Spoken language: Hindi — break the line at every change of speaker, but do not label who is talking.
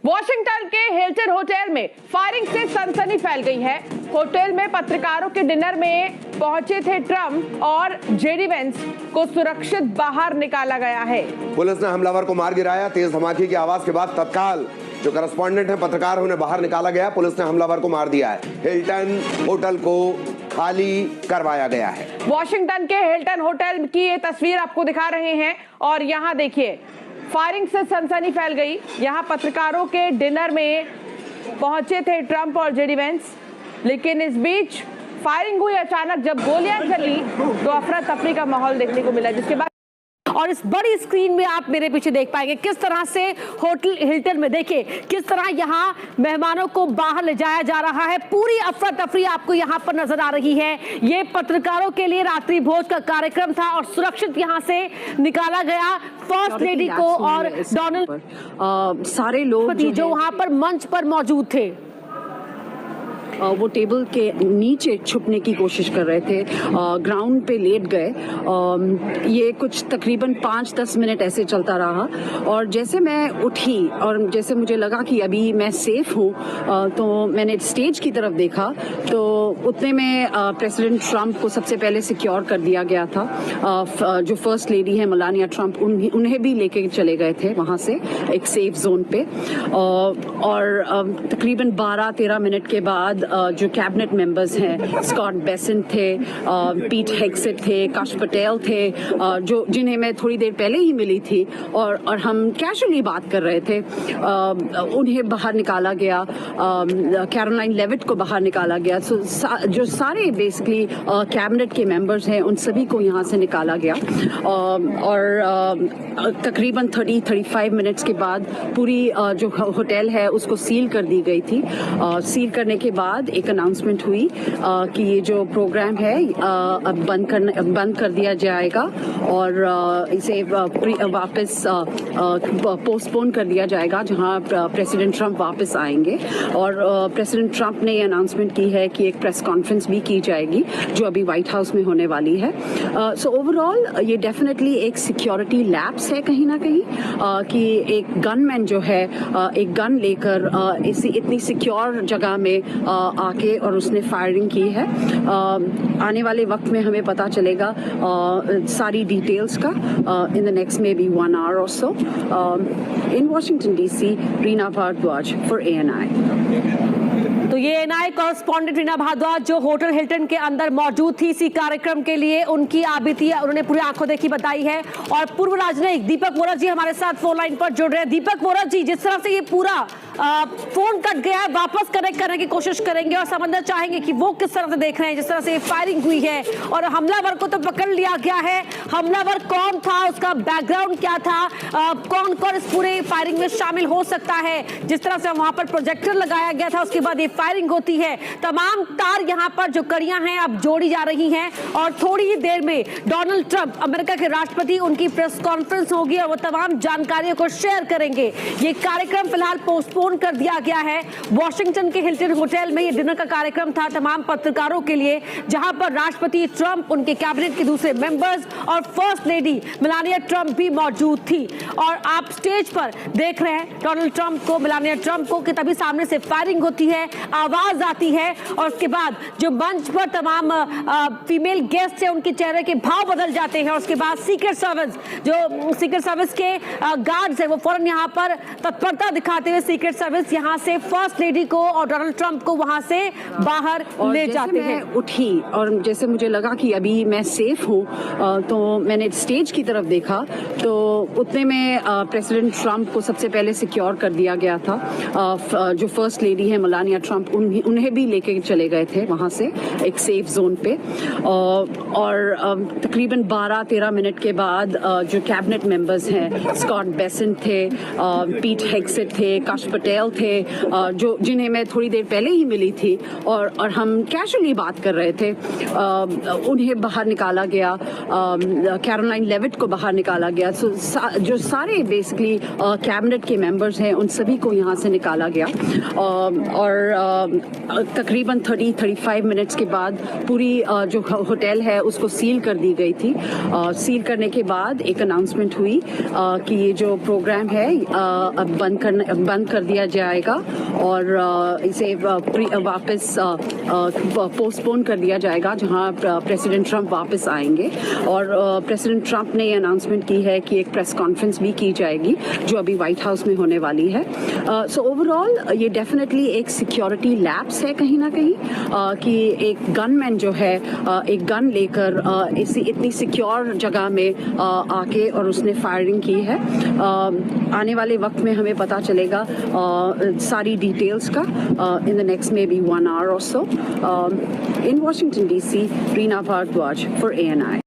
वॉशिंगटन के हिल्टन होटल में फायरिंग से सनसनी फैल गई है। होटल में पत्रकारों के डिनर में पहुंचे थे ट्रंप और जेडी वेंस को सुरक्षित बाहर निकाला गया है।
पुलिस ने हमलावर को मार गिराया। तेज धमाके की आवाज के बाद तत्काल जो करस्पॉन्डेंट है पत्रकार उन्हें बाहर निकाला गया। पुलिस ने हमलावर को मार दिया है। हिल्टन होटल को खाली करवाया गया है।
वॉशिंगटन के हिल्टन होटल की ये तस्वीर आपको दिखा रहे हैं और यहाँ देखिए फायरिंग से सनसनी फैल गई। यहाँ पत्रकारों के डिनर में पहुंचे थे ट्रंप और जेडी वेंस, लेकिन इस बीच फायरिंग हुई। अचानक जब गोलियां चली तो अफरा तफरी का माहौल देखने को मिला, जिसके बाद और इस बड़ी स्क्रीन में आप मेरे पीछे देख पाएंगे किस तरह से होटल हिल्टन में देखिए किस तरह यहाँ मेहमानों को बाहर ले जाया जा रहा है। पूरी अफरा तफरी आपको यहाँ पर नजर आ रही है। ये पत्रकारों के लिए रात्रि भोज का कार्यक्रम था और सुरक्षित यहाँ से निकाला गया फर्स्ट लेडी को और डोनाल्ड
सारे लोग
जो वहाँ पर मंच पर मौजूद थे
वो टेबल के नीचे छुपने की कोशिश कर रहे थे, ग्राउंड पे लेट गए। ये कुछ तकरीबन 5-10 मिनट ऐसे चलता रहा और जैसे मैं उठी और जैसे मुझे लगा कि अभी मैं सेफ हूँ तो मैंने स्टेज की तरफ देखा तो उतने में प्रेसिडेंट ट्रंप को सबसे पहले सिक्योर कर दिया गया था। जो फर्स्ट लेडी है मेलानिया ट्रंप उन्हें भी लेके चले गए थे वहाँ से एक सेफ जोन पे और तकरीबन 12-13 मिनट के बाद जो कैबिनेट मेंबर्स हैं स्कॉट बेसेंट थे, पीट हेग्सेट थे, काश पटेल थे, जो जिन्हें मैं थोड़ी देर पहले ही मिली थी और हम कैजुअली बात कर रहे थे, उन्हें बाहर निकाला गया। कैरोलाइन लेविट को बाहर निकाला गया। जो सारे बेसिकली कैबिनेट के मेंबर्स हैं उन सभी को यहाँ से निकाला गया और तकरीबन 30-35 मिनट्स के बाद पूरी जो होटल है उसको सील कर दी गई थी। सील करने के बाद एक अनाउंसमेंट हुई कि ये जो प्रोग्राम है अब बंद कर दिया जाएगा और इसे वापस पोस्टपोन कर दिया जाएगा जहां प्रेसिडेंट ट्रंप वापस आएंगे। और प्रेसिडेंट ट्रंप ने ये अनाउंसमेंट की है कि एक प्रेस कॉन्फ्रेंस भी की जाएगी जो अभी व्हाइट हाउस में होने वाली है। सो ओवरऑल ये डेफिनेटली एक सिक्योरिटी लैप्स है कहीं ना कहीं कि एक गनमैन जो है एक गन लेकर इतनी सिक्योर जगह में आके और उसने फायरिंग की है। आने वाले वक्त में हमें पता चलेगा सारी डिटेल्स का in the next maybe 1 hour or so। In Washington DC, Reena Bhardwaj for ANI।
तो ये ANI कॉरेस्पॉन्डेंट रीना भारद्वाज जो होटल हिल्टन के अंदर मौजूद थी इसी कार्यक्रम के लिए, उनकी आबिती उन्होंने पूरी आंखों देखी बताई है। और पूर्व राजनयिक दीपक वोरा जी हमारे साथ फोन लाइन पर जुड़ रहे हैं। दीपक वोरा जी, जिस तरह से ये पूरा फोन कट गया है, वापस कनेक्ट करने की कोशिश करेंगे और समझना चाहेंगे कि वो किस तरह से देख रहे हैं जिस तरह से फायरिंग हुई है और हमलावर को तो पकड़ लिया गया है। हमलावर कौन था, उसका बैकग्राउंड क्या था, कौन कौन इस पूरे फायरिंग में शामिल हो सकता है। जिस तरह से वहां पर प्रोजेक्टर लगाया गया था उसके बाद ये फायरिंग होती है। तमाम तार यहाँ पर जो कड़ियां हैं अब जोड़ी जा रही हैं और थोड़ी ही देर में डोनाल्ड ट्रंप अमेरिका के राष्ट्रपति उनकी प्रेस कॉन्फ्रेंस होगी और वो तमाम जानकारियों को शेयर करेंगे। ये कार्यक्रम फिलहाल पोस्टपोन कर दिया गया है। वॉशिंगटन के हिल्टन होटल में ये डिनर का कार्यक्रम था तमाम पत्रकारों के लिए, जहां पर राष्ट्रपति ट्रंप, उनके कैबिनेट के दूसरे मेंबर्स और फर्स्ट लेडी मेलानिया ट्रंप भी मौजूद थी। और आप स्टेज पर देख रहे हैं डोनाल्ड ट्रंप को, मेलानिया ट्रंप को, कि तभी सामने से फायरिंग होती है, आवाज आती है और उसके बाद जो मंच पर तमाम फीमेल गेस्ट है उनके चेहरे के भाव बदल जाते हैं और उसके बाद सीक्रेट सर्विस के गार्ड्स है वो फौरन यहाँ पर तत्परता दिखाते हुए सीक्रेट सर्विस यहाँ से फर्स्ट लेडी को और डोनाल्ड ट्रंप को वहां से बाहर ले जाते हैं।
उठी और जैसे मुझे लगा कि अभी मैं सेफ हूँ तो मैंने स्टेज की तरफ देखा तो उतने में प्रेसिडेंट ट्रंप को सबसे पहले सिक्योर कर दिया गया था। जो फर्स्ट लेडी है मेलानिया ट्रंप उन्हें भी लेके चले गए थे वहाँ से एक सेफ जोन पे और तकरीबन 12-13 मिनट के बाद जो कैबिनेट मेंबर्स हैं स्कॉट बेसेंट थे, पीट हेग्सेट थे, काश पटेल थे, जो जिन्हें मैं थोड़ी देर पहले ही मिली थी और हम कैजुअली बात कर रहे थे, उन्हें बाहर निकाला गया। कैरोलाइन लेविट को बाहर निकाला गया। जो सारे बेसिकली कैबिनेट के मेंबर्स हैं उन सभी को यहाँ से निकाला गया और तकरीबन 30-35 मिनट्स के बाद पूरी जो होटल है उसको सील कर दी गई थी। सील करने के बाद एक अनाउंसमेंट हुई कि ये जो प्रोग्राम है अब बंद कर दिया दिया जाएगा और इसे वापस पोस्टपोन कर दिया जाएगा जहां प्रेसिडेंट ट्रंप वापस आएंगे। और प्रेसिडेंट ट्रंप ने ये अनाउंसमेंट की है कि एक प्रेस कॉन्फ्रेंस भी की जाएगी जो अभी व्हाइट हाउस में होने वाली है। सो ओवरऑल ये डेफिनेटली एक सिक्योरिटी लैप्स है कहीं ना कहीं कि एक गनमैन जो है एक गन लेकर इतनी सिक्योर जगह में आके और उसने फायरिंग की है। आने वाले वक्त में हमें पता चलेगा सारी डिटेल्स का in the next maybe 1 hour or so। In Washington DC, Reena Bhardwaj for ANI।